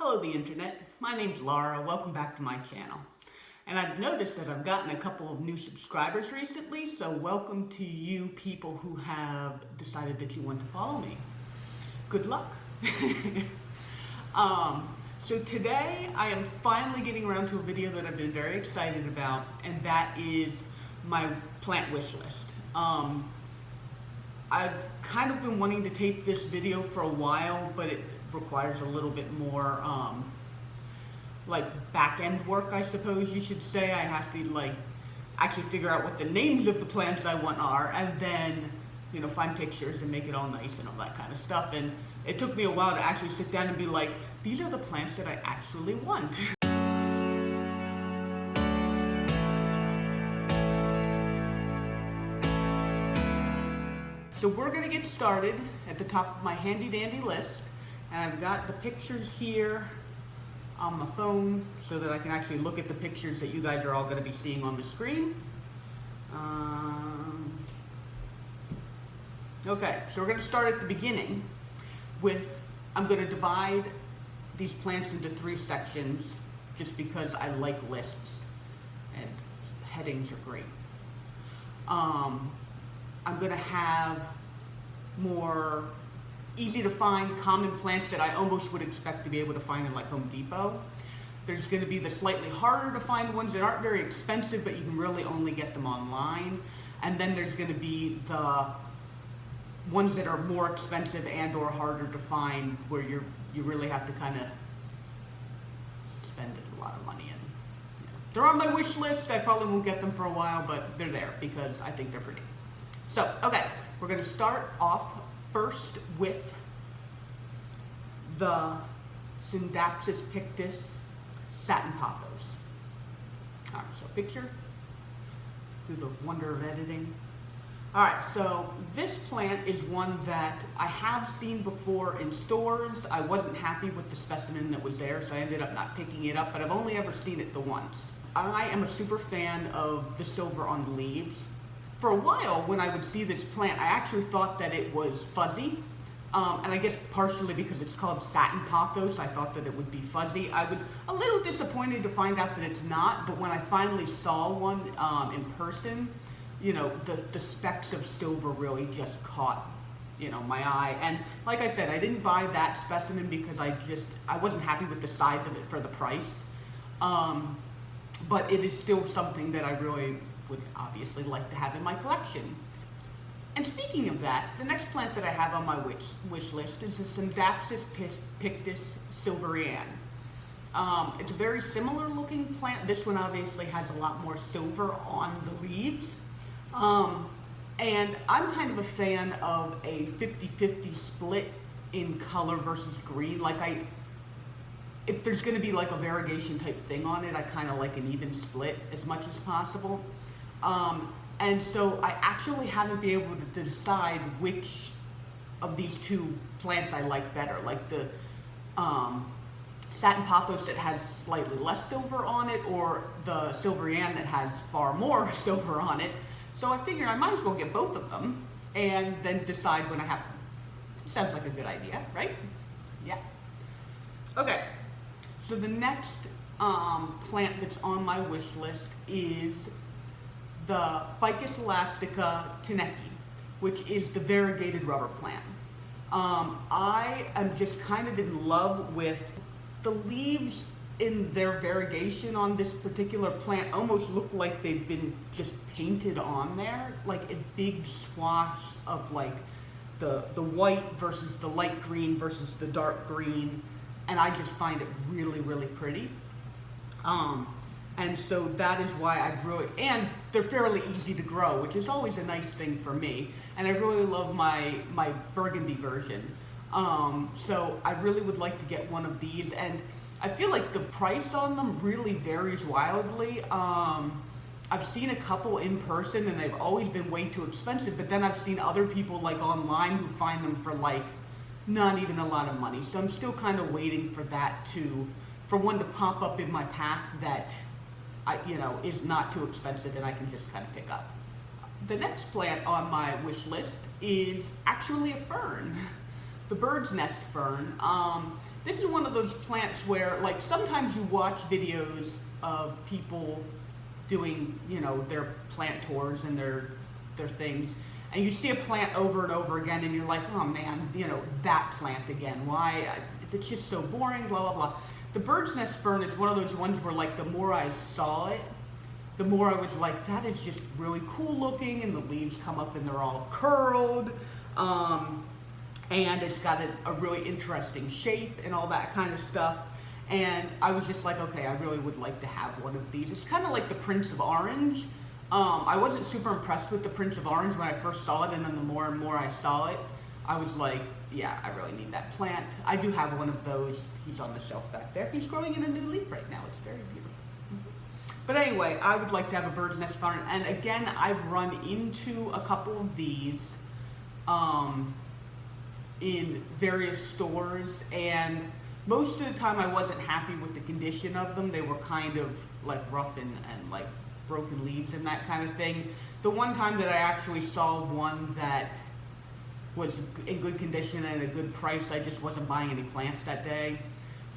Hello the internet, my name's Laura, welcome back to my channel. And I've noticed that I've gotten a couple of new subscribers recently, so welcome to you people who have decided that you want to follow me. Good luck. So today I am finally getting around to a video that I've been very excited about, and that is my plant wish list. I've kind of been wanting to tape this video for a while, but it requires a little bit more like back-end work, I suppose you should say. I have to actually figure out what the names of the plants I want are, and then find pictures and make it all nice and all that kind of stuff. And it took me a while to actually sit down and be like, these are the plants that I actually want. So we're gonna get started at the top of my handy dandy list. And I've got the pictures here on my phone so that I can actually look at the pictures that you guys are all going to be seeing on the screen. Okay, so we're going to start at the beginning with, I'm going to divide these plants into 3 sections just because I like lists and headings are great. I'm going to have more easy to find common plants that I almost would expect to be able to find in like Home Depot. There's going to be the slightly harder to find ones that aren't very expensive, but you can really only get them online. And then there's going to be the ones that are more expensive and or harder to find, where you really have to kind of spend a lot of money in. They're on my wish list. I probably won't get them for a while, but they're there because I think they're pretty. So, okay, we're going to start off first with the Syndapsis pictus satin pothos. All right, so picture through the wonder of editing. All right, so this plant is one that I have seen before in stores. I wasn't happy with the specimen that was there, so I ended up not picking it up, but I've only ever seen it the once. I am a super fan of the silver on the leaves. For a while, when I would see this plant, I actually thought that it was fuzzy. And I guess partially because it's called satin pothos, I thought that it would be fuzzy. I was a little disappointed to find out that it's not, but when I finally saw one in person, the specks of silver really just caught, my eye. And like I said, I didn't buy that specimen because I wasn't happy with the size of it for the price. But it is still something that I really would obviously like to have in my collection. And speaking of that, the next plant that I have on my wish list is the Syndapsis pictus silverian. It's a very similar looking plant. This one obviously has a lot more silver on the leaves. And I'm kind of a fan of a 50-50 split in color versus green. If there's going to be like a variegation type thing on it, I kind of like an even split as much as possible. And so I actually haven't been able to decide which of these 2 plants I like better. Like the satin pothos that has slightly less silver on it, or the silverian that has far more silver on it. So I figure I might as well get both of them and then decide when I have them. Sounds like a good idea, right? Yeah. Okay. So the next plant that's on my wish list is the Ficus elastica teneki, which is the variegated rubber plant. I am just kind of in love with the leaves in their variegation on this particular plant. Almost look like they've been just painted on there, like a big swash of like the white versus the light green versus the dark green. And I just find it really, really pretty. And so that is why and they're fairly easy to grow, which is always a nice thing for me. And I really love my burgundy version. So I really would like to get one of these. And I feel like the price on them really varies wildly. I've seen a couple in person and they've always been way too expensive, but then I've seen other people like online who find them for like not even a lot of money. So I'm still kind of waiting for that for one to pop up in my path that is not too expensive and I can just kind of pick up. The next plant on my wish list is actually a fern, the bird's nest fern. this is one of those plants where, like, sometimes you watch videos of people doing, you know, their plant tours and their things, and you see a plant over and over again, and you're like, oh man, you know, that plant again. Why? It's just so boring, blah, blah, blah. The bird's nest fern is one of those ones where, like, the more I saw it, the more I was like, that is just really cool looking, and the leaves come up and they're all curled, and it's got a really interesting shape and all that kind of stuff. And I was just like, okay, I really would like to have one of these. It's kind of like the Prince of Orange. I wasn't super impressed with the Prince of Orange when I first saw it, and then the more and more I saw it, I was like, yeah, I really need that plant. I do have one of those. He's on the shelf back there. He's growing in a new leaf right now. It's very beautiful. But anyway, I would like to have a bird's nest fern. And again, I've run into a couple of these in various stores, and most of the time I wasn't happy with the condition of them. They were kind of like rough and like broken leaves and that kind of thing. The one time that I actually saw one that was in good condition and a good price, I just wasn't buying any plants that day.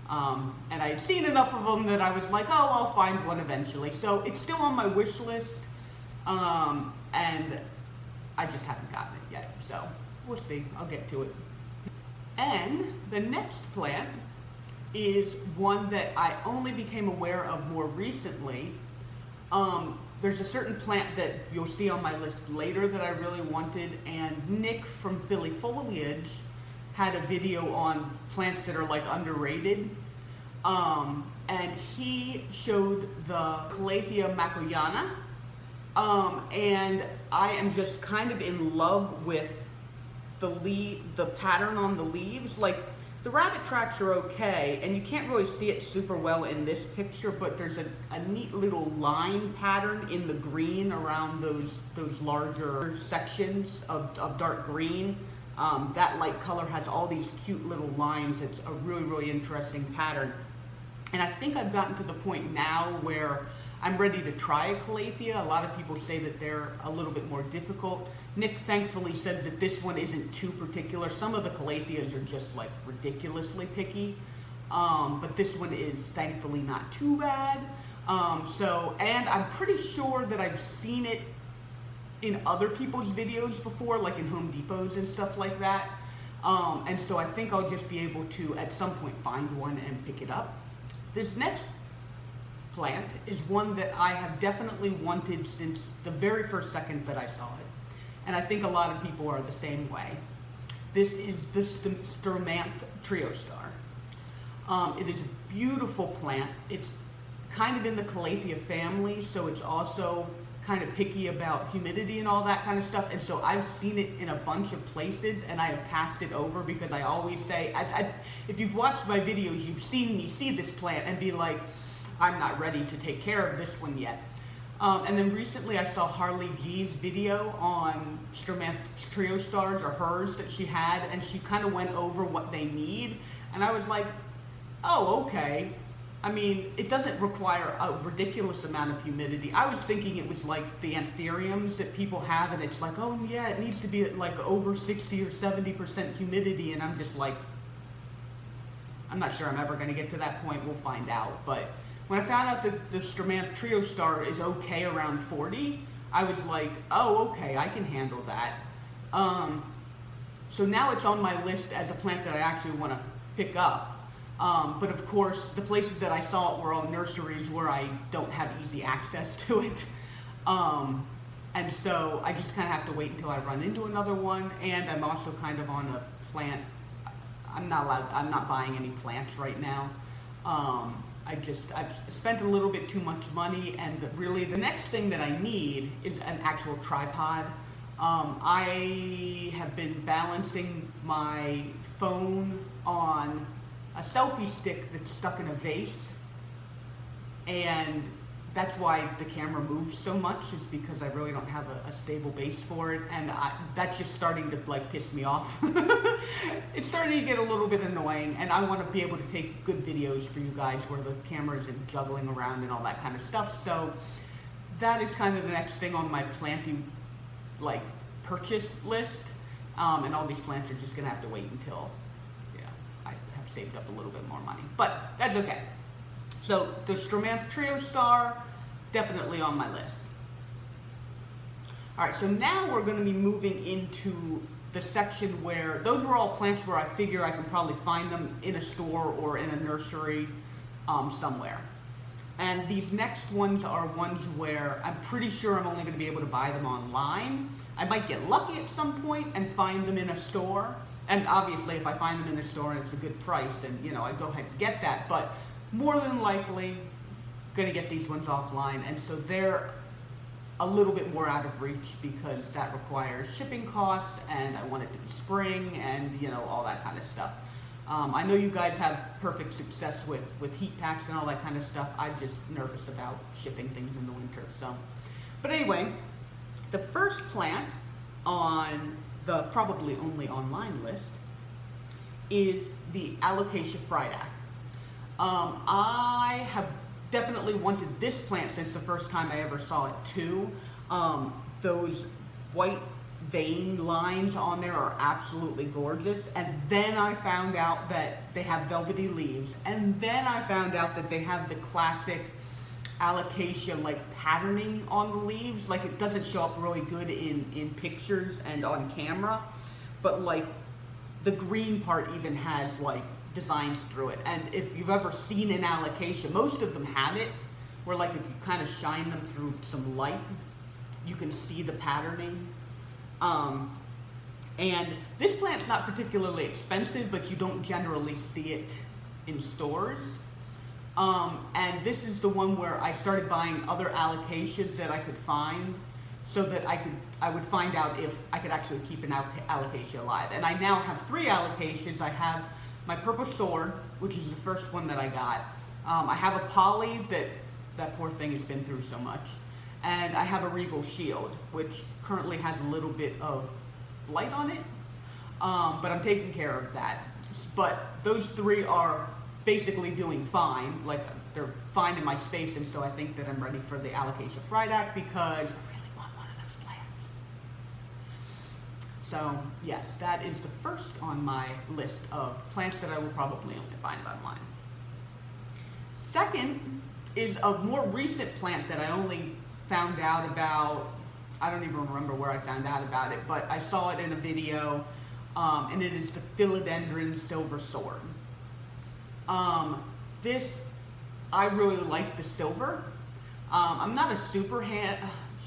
And I had seen enough of them that I was like, oh, I'll find one eventually. So it's still on my wish list, and I just haven't gotten it yet. So we'll see, I'll get to it. And the next plant is one that I only became aware of more recently. There's a certain plant that you'll see on my list later that I really wanted, and Nick from Philly Foliage had a video on plants that are like underrated. And he showed the Calathea macoyana, and I am just kind of in love with the pattern on the leaves. Like, the rabbit tracks are okay, and you can't really see it super well in this picture, but there's a neat little line pattern in the green around those larger sections of dark green. That light color has all these cute little lines. It's a really, really interesting pattern. And I think I've gotten to the point now where I'm ready to try a Calathea. A lot of people say that they're a little bit more difficult. Nick thankfully says that this one isn't too particular. Some of the Calatheas are just like ridiculously picky, but this one is thankfully not too bad. And I'm pretty sure that I've seen it in other people's videos before, like in Home Depots and stuff like that. And so I think I'll just be able to, at some point, find one and pick it up. This next plant is one that I have definitely wanted since the very first second that I saw it. And I think a lot of people are the same way. This is the Stromanth Trio Star. It is a beautiful plant. It's kind of in the Calathea family, so it's also kind of picky about humidity and all that kind of stuff. And so I've seen it in a bunch of places, and I have passed it over because I always say, if you've watched my videos, you've seen me see this plant and be like, I'm not ready to take care of this one yet. And then recently I saw Harley G's video on Stromanth Trio Stars, or hers that she had, and she kind of went over what they need. And I was like, oh, okay. I mean, it doesn't require a ridiculous amount of humidity. I was thinking it was like the anthuriums that people have, and it's like, oh yeah, it needs to be at like over 60 or 70% humidity, and I'm just like, I'm not sure I'm ever going to get to that point. We'll find out. But when I found out that the Stromanth Trio Star is okay around 40, I was like, oh, okay, I can handle that. So now it's on my list as a plant that I actually want to pick up. But of course, the places that I saw it were all nurseries where I don't have easy access to it. And so I just kind of have to wait until I run into another one. And I'm also kind of on a plant. I'm not buying any plants right now. I've spent a little bit too much money, and really the next thing that I need is an actual tripod. I have been balancing my phone on a selfie stick that's stuck in a vase, and that's why the camera moves so much, is because I really don't have a stable base for it, and that's just starting to like piss me off. It's starting to get a little bit annoying, and I want to be able to take good videos for you guys where the camera isn't juggling around and all that kind of stuff. So that is kind of the next thing on my planting like purchase list, and all these plants are just gonna have to wait until I have saved up a little bit more money, but that's okay. So the Stromanth Trio Star, definitely on my list. All right, so now we're going to be moving into the section where those were all plants where I figure I can probably find them in a store or in a nursery somewhere. And these next ones are ones where I'm pretty sure I'm only going to be able to buy them online. I might get lucky at some point and find them in a store. And obviously, if I find them in a store and it's a good price, then I'd go ahead and get that. But more than likely, going to get these ones offline, and so they're a little bit more out of reach because that requires shipping costs, and I want it to be spring, and all that kind of stuff. I know you guys have perfect success with heat packs and all that kind of stuff. I'm just nervous about shipping things in the winter. So, but anyway, the first plant on the probably only online list is the Alocasia Friedac. I have definitely wanted this plant since the first time I ever saw it too. Those white vein lines on there are absolutely gorgeous, and then I found out that they have velvety leaves, and then I found out that they have the classic Alocasia like patterning on the leaves. Like, it doesn't show up really good in pictures and on camera, but like the green part even has like designs through it. And if you've ever seen an Alocasia, most of them have it where like if you kind of shine them through some light, you can see the patterning. And this plant's not particularly expensive, but you don't generally see it in stores. And this is the one where I started buying other Alocasias that I could find, so that I would find out if I could actually keep an Alocasia alive. And I now have 3 Alocasias. I have my Purple Sword, which is the first one that I got. I have a Polly that poor thing has been through so much. And I have a Regal Shield, which currently has a little bit of blight on it, but I'm taking care of that. But those 3 are basically doing fine. Like, they're fine in my space, and so I think that I'm ready for the Alocasia Friedac because I really want one of those plants. So yes, that is the first on my list of plants that I will probably only find online. Second is a more recent plant that I only found out about, I don't even remember where I found out about it, but I saw it in a video, and it is the Philodendron Silver Sword. This, I really like the silver. I'm not a super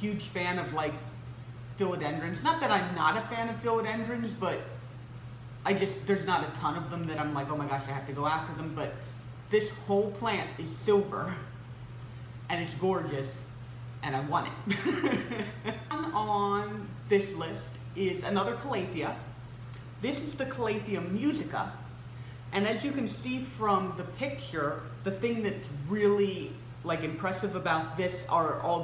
huge fan of like philodendrons. Not that I'm not a fan of philodendrons, but there's not a ton of them that I'm like, oh my gosh, I have to go after them. But this whole plant is silver, and it's gorgeous, and I want it. On this list is another Calathea. This is the Calathea musica. And as you can see from the picture, the thing that's really like impressive about this are all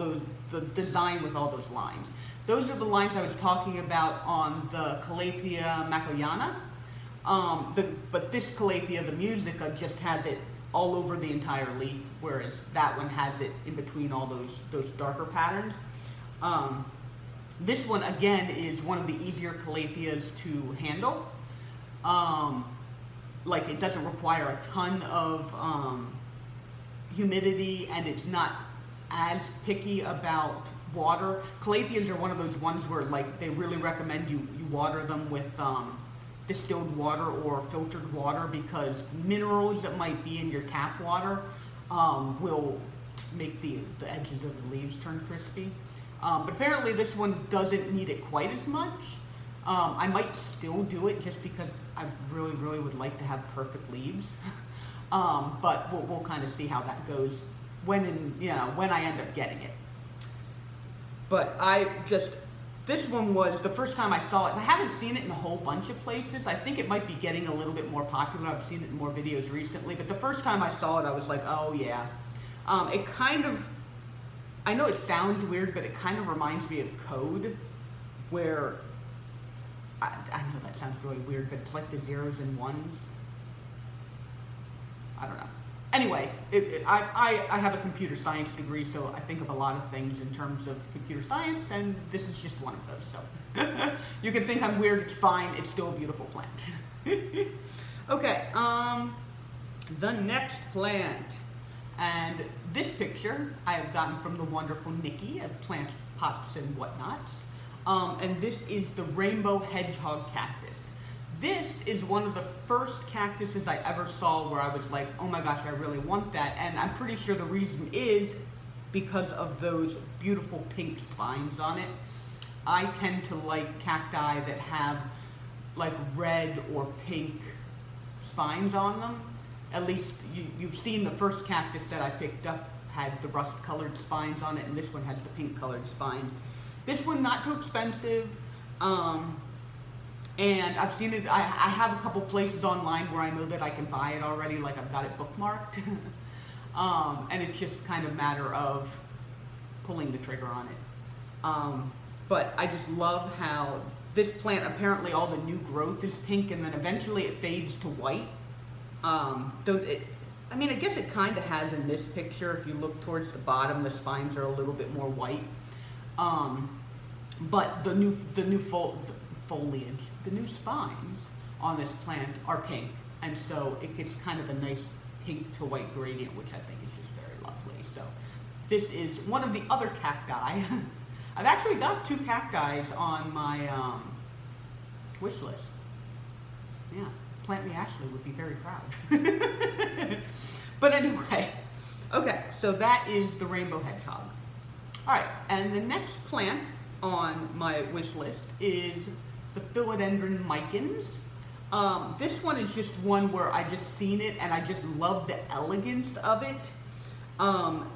the design with all those lines. Those are the lines I was talking about on the Calathea Macoyana. But this Calathea, the musica, just has it all over the entire leaf, whereas that one has it in between all those darker patterns. This one, again, is one of the easier Calatheas to handle. Like, it doesn't require a ton of humidity, and it's not as picky about water. Calatheas are one of those ones where like they really recommend you water them with distilled water or filtered water, because minerals that might be in your tap water will make the edges of the leaves turn crispy. But apparently this one doesn't need it quite as much. I might still do it just because I really, really would like to have perfect leaves. But we'll kind of see how that goes when I end up getting it. But this one was the first time I saw it, and I haven't seen it in a whole bunch of places. I think it might be getting a little bit more popular. I've seen it in more videos recently, but the first time I saw it, I was like, oh yeah. It kind of, I know it sounds weird, but it kind of reminds me of Code, where, I know that sounds really weird, but it's like the zeros and ones. I don't know. Anyway, I have a computer science degree, so I think of a lot of things in terms of computer science, and this is just one of those. So you can think I'm weird, it's fine, it's still a beautiful plant. Okay, the next plant. And this picture I have gotten from the wonderful Nikki at Plant Pots and Whatnots. And this is the rainbow hedgehog cactus. This is one of the first cactuses I ever saw where I was like, oh my gosh, I really want that. And I'm pretty sure the reason is because of those beautiful pink spines on it. I tend to like cacti that have like red or pink spines on them. At least you've seen the first cactus that I picked up had the rust colored spines on it, and this one has the pink colored spines. This one not too expensive, and I've seen it, I have a couple places online where I know that I can buy it already, like I've got it bookmarked. And it's just kind of a matter of pulling the trigger on it. But I just love how this plant, apparently all the new growth is pink, and then eventually it fades to white. I mean, I guess it kind of has in this picture. If you look towards the bottom, the spines are a little bit more white. But the new foliage, the new spines on this plant are pink, and so it gets kind of a nice pink to white gradient, which I think is just very lovely. So this is one of the other cacti. I've actually got 2 cacti on my wish list. Yeah, Plant Me Ashley would be very proud. But anyway, okay, so that is the rainbow hedgehog. All right, and the next plant on my wish list is the philodendron micans. This one is just one where I just seen it and I just love the elegance of it. I'm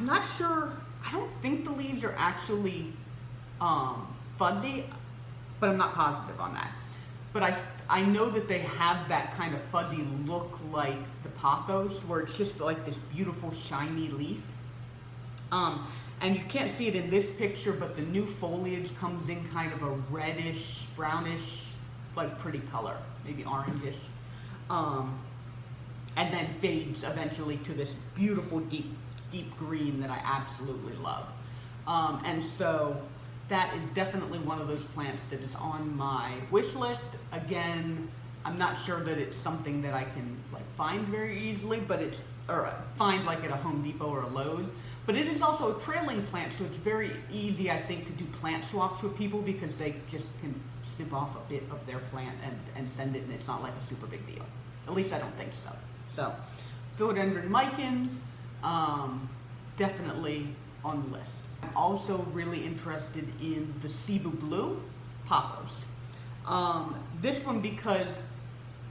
not sure, I don't think the leaves are actually fuzzy, but I'm not positive on that. But I know that they have that kind of fuzzy look like the pothos, where it's just like this beautiful shiny leaf. And you can't see it in this picture, but the new foliage comes in kind of a reddish, brownish, like pretty color, maybe orangish. And then fades eventually to this beautiful deep green that I absolutely love. And so that is definitely one of those plants that is on my wish list. Again, I'm not sure that it's something that I can like find very easily, but or find like at a Home Depot or a Lowe's. But it is also a trailing plant, so it's very easy, I think, to do plant swaps with people because they just can snip off a bit of their plant and send it, and it's not like a super big deal. At least I don't think so. So, philodendron micans, definitely on the list. I'm also really interested in the Cebu blue pothos. This one because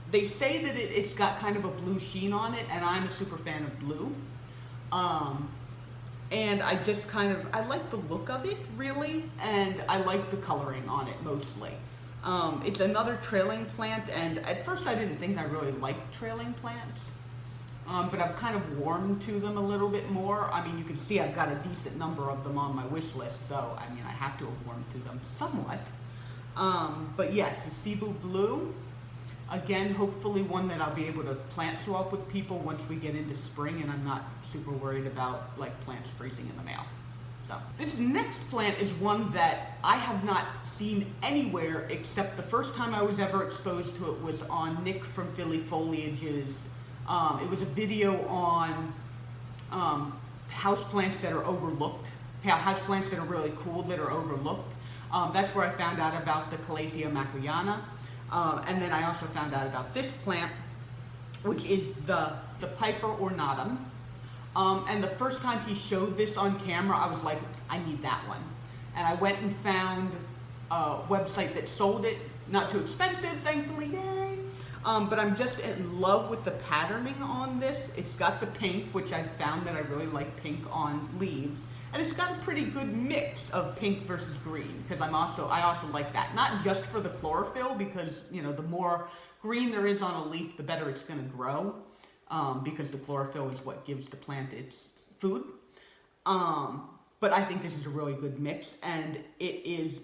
they say that it's got kind of a blue sheen on it, and I'm a super fan of blue. And I just I like the look of it, really, and I like the coloring on it mostly. It's another trailing plant, and at first I didn't think I really liked trailing plants, but I've kind of warmed to them a little bit more. I mean, you can see I've got a decent number of them on my wish list, so I mean, I have to have warmed to them somewhat. But yes, the Cebu blue, again, hopefully one that I'll be able to plant swap with people once we get into spring and I'm not super worried about like plants freezing in the mail. So this next plant is one that I have not seen anywhere except the first time I was ever exposed to it was on Nick from Philly Foliage's. It was a video on houseplants that are overlooked, houseplants that are really cool that are overlooked. That's where I found out about the Calathea macuyana. And then I also found out about this plant, which is the Piper ornatum. And the first time he showed this on camera, I was like, I need that one. And I went and found a website that sold it. Not too expensive, thankfully, yay. But I'm just in love with the patterning on this. It's got the pink, which I found that I really like pink on leaves. And it's got a pretty good mix of pink versus green, because I also like that. Not just for the chlorophyll, because you know the more green there is on a leaf, the better it's going to grow, because the chlorophyll is what gives the plant its food. But I think this is a really good mix, and it is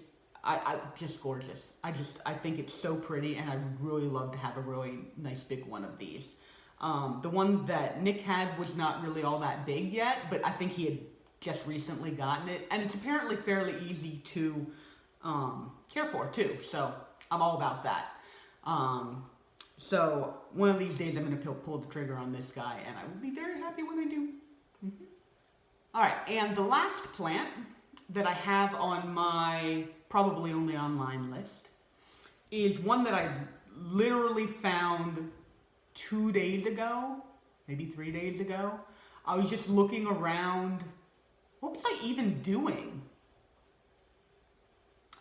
just gorgeous. I think it's so pretty, and I would really love to have a really nice big one of these. The one that Nick had was not really all that big yet, but I think he had just recently gotten it, and it's apparently fairly easy to care for too, so I'm all about that. So one of these days I'm going to pull the trigger on this guy, and I will be very happy when I do. All right, and the last plant that I have on my probably only online list is one that I literally found 2 days ago, maybe 3 days ago. I was just looking around. What was I even doing?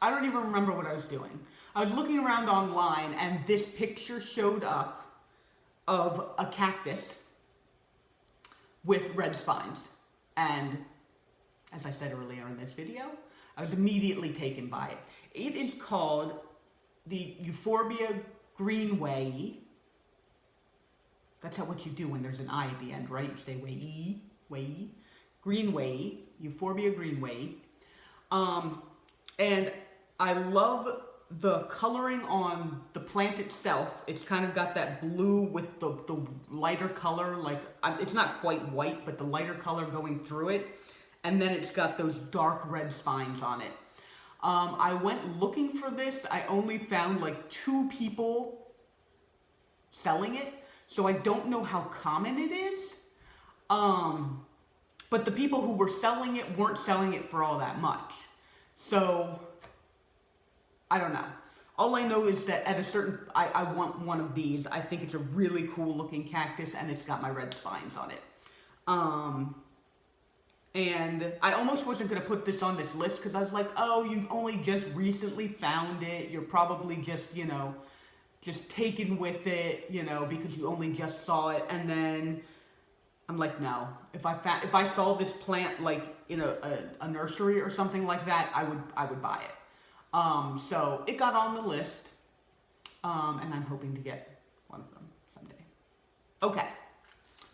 I don't even remember what I was doing. I was looking around online and this picture showed up of a cactus with red spines. And as I said earlier in this video, I was immediately taken by it. It is called the Euphorbia Greenway. That's what you do when there's an I at the end, right? You say way, Greenway, Euphorbia Greenway. And I love the coloring on the plant itself. It's kind of got that blue with the lighter color, like it's not quite white, but the lighter color going through it. And then it's got those dark red spines on it. I went looking for this. I only found like 2 people selling it. So I don't know how common it is. But the people who were selling it weren't selling it for all that much. So I don't know. All I know is that at a certain, I want one of these. I think it's a really cool looking cactus and it's got my red spines on it. And I almost wasn't going to put this on this list because I was like, oh, you only just recently found it. You're probably just, you know, just taken with it, you know, because you only just saw it. And then I'm like, no, if I saw this plant like in a nursery or something like that, I would buy it. So it got on the list, and I'm hoping to get one of them someday. Okay,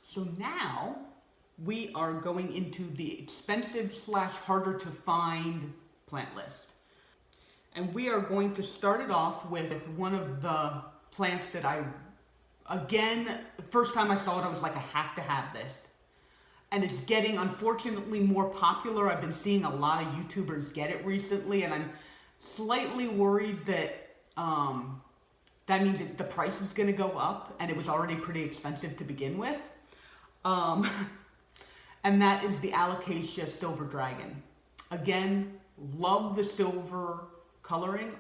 so now we are going into the expensive / harder to find plant list. And we are going to start it off with one of the plants that again, the first time I saw it, I was like, I have to have this. And it's getting, unfortunately, more popular. I've been seeing a lot of YouTubers get it recently, and I'm slightly worried that that means that the price is going to go up, and it was already pretty expensive to begin with. And that is the Alocasia Silver Dragon. Again, love the silver coloring,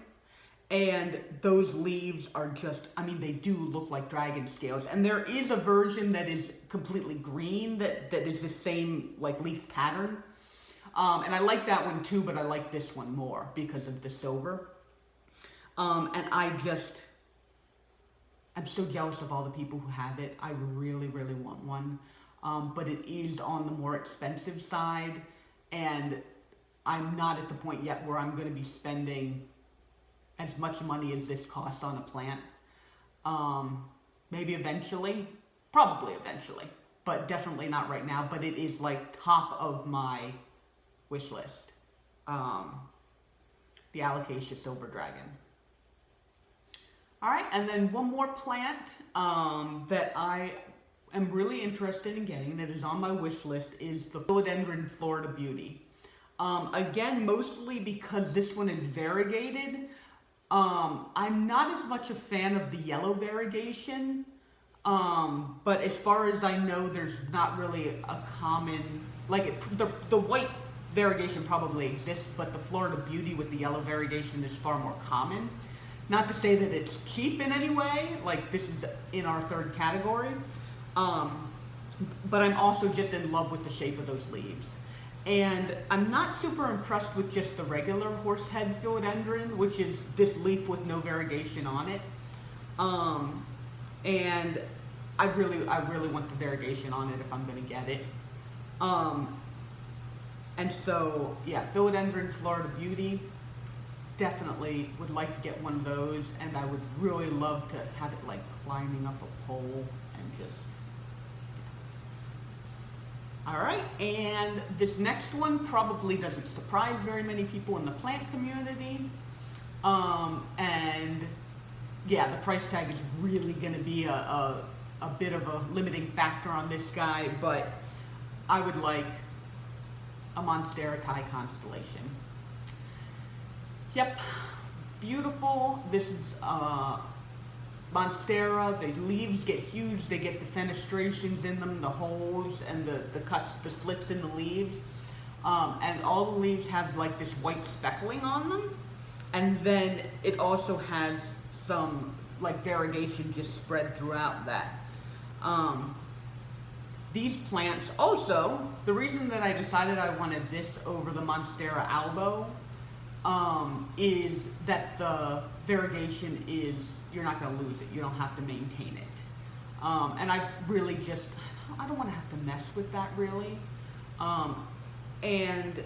and those leaves are just, I mean, they do look like dragon scales. And there is a version that is completely green that is the same like leaf pattern. And I like that one too, but I like this one more because of the silver. And I'm so jealous of all the people who have it. I really, really want one. But it is on the more expensive side, and I'm not at the point yet where I'm going to be spending as much money as this costs on a plant. Maybe eventually, probably eventually, but definitely not right now. But it is like top of my wish list. The Alocasia Silver Dragon. All right, and then one more plant that I am really interested in getting that is on my wish list is the Philodendron Florida Beauty. Again, mostly because this one is variegated. I'm not as much a fan of the yellow variegation, but as far as I know, there's not really a common, like the white variegation probably exists, but the Florida Beauty with the yellow variegation is far more common. Not to say that it's cheap in any way, like this is in our third category, but I'm also just in love with the shape of those leaves. And I'm not super impressed with just the regular horsehead philodendron, which is this leaf with no variegation on it. And I really want the variegation on it if I'm going to get it. And so, yeah, Philodendron Florida Beauty, definitely would like to get one of those, and I would really love to have it like climbing up a pole and just, yeah. All right, and this next one probably doesn't surprise very many people in the plant community. And yeah, the price tag is really going to be a bit of a limiting factor on this guy, but I would like a Monstera constellation. Yep, beautiful. This is Monstera, the leaves get huge, they get the fenestrations in them, the holes and the cuts, the slits in the leaves. And all the leaves have like this white speckling on them. And then it also has some like variegation just spread throughout that. These plants, also, the reason that I decided I wanted this over the Monstera albo is that the variegation is, you're not going to lose it. You don't have to maintain it. And I really just, I don't want to have to mess with that really. And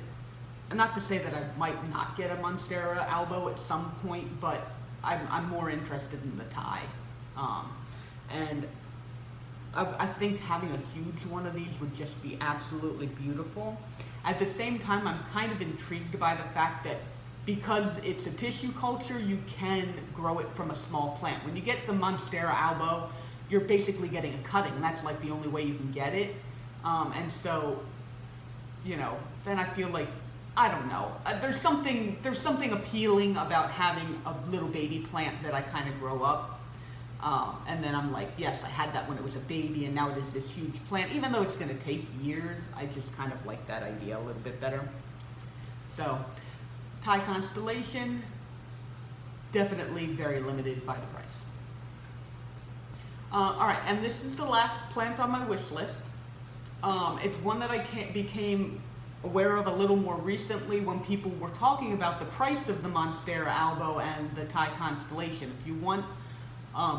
not to say that I might not get a Monstera albo at some point, but I'm more interested in the Thai. And I think having a huge one of these would just be absolutely beautiful. At the same time, I'm kind of intrigued by the fact that because it's a tissue culture, you can grow it from a small plant. When you get the Monstera albo, you're basically getting a cutting. That's like the only way you can get it. And so, you know, then I feel like, I don't know, there's something appealing about having a little baby plant that I kind of grow up. And then I'm like, yes, I had that when it was a baby, and now it is this huge plant. Even though it's going to take years, I just kind of like that idea a little bit better. So, Thai constellation, definitely very limited by the price. All right, and this is the last plant on my wish list. It's one that I became aware of a little more recently when people were talking about the price of the Monstera albo and the Thai constellation. If you want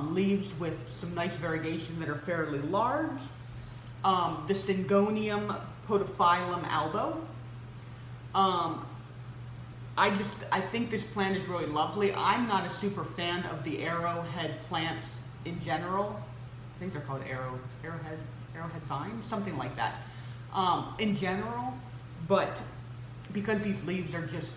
leaves with some nice variegation that are fairly large, the Syngonium podophyllum albo. I think this plant is really lovely. I'm not a super fan of the arrowhead plants in general. I think they're called arrowhead vines, something like that. In general, but because these leaves are just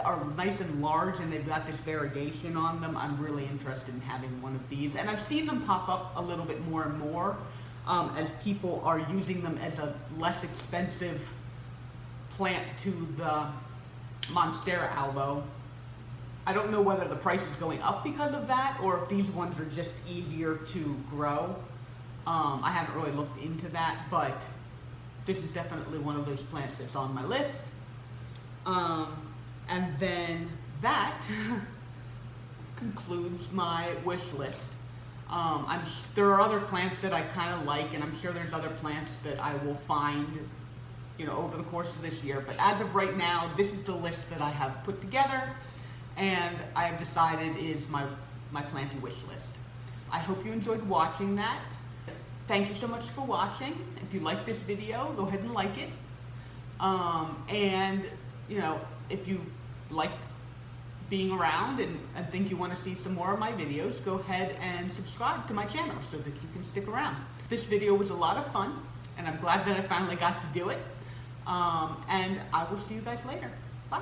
are nice and large and they've got this variegation on them, I'm really interested in having one of these. And I've seen them pop up a little bit more and more as people are using them as a less expensive plant to the Monstera albo. I don't know whether the price is going up because of that or if these ones are just easier to grow. I haven't really looked into that, but this is definitely one of those plants that's on my list. And then that concludes my wish list. There are other plants that I kind of like, and I'm sure there's other plants that I will find, you know, over the course of this year. But as of right now, this is the list that I have put together, and I have decided is my planty wish list. I hope you enjoyed watching that. Thank you so much for watching. If you like this video, go ahead and like it. And, you know, if you like being around and think you want to see some more of my videos, go ahead and subscribe to my channel so that you can stick around. This video was a lot of fun, and I'm glad that I finally got to do it. And I will see you guys later. Bye.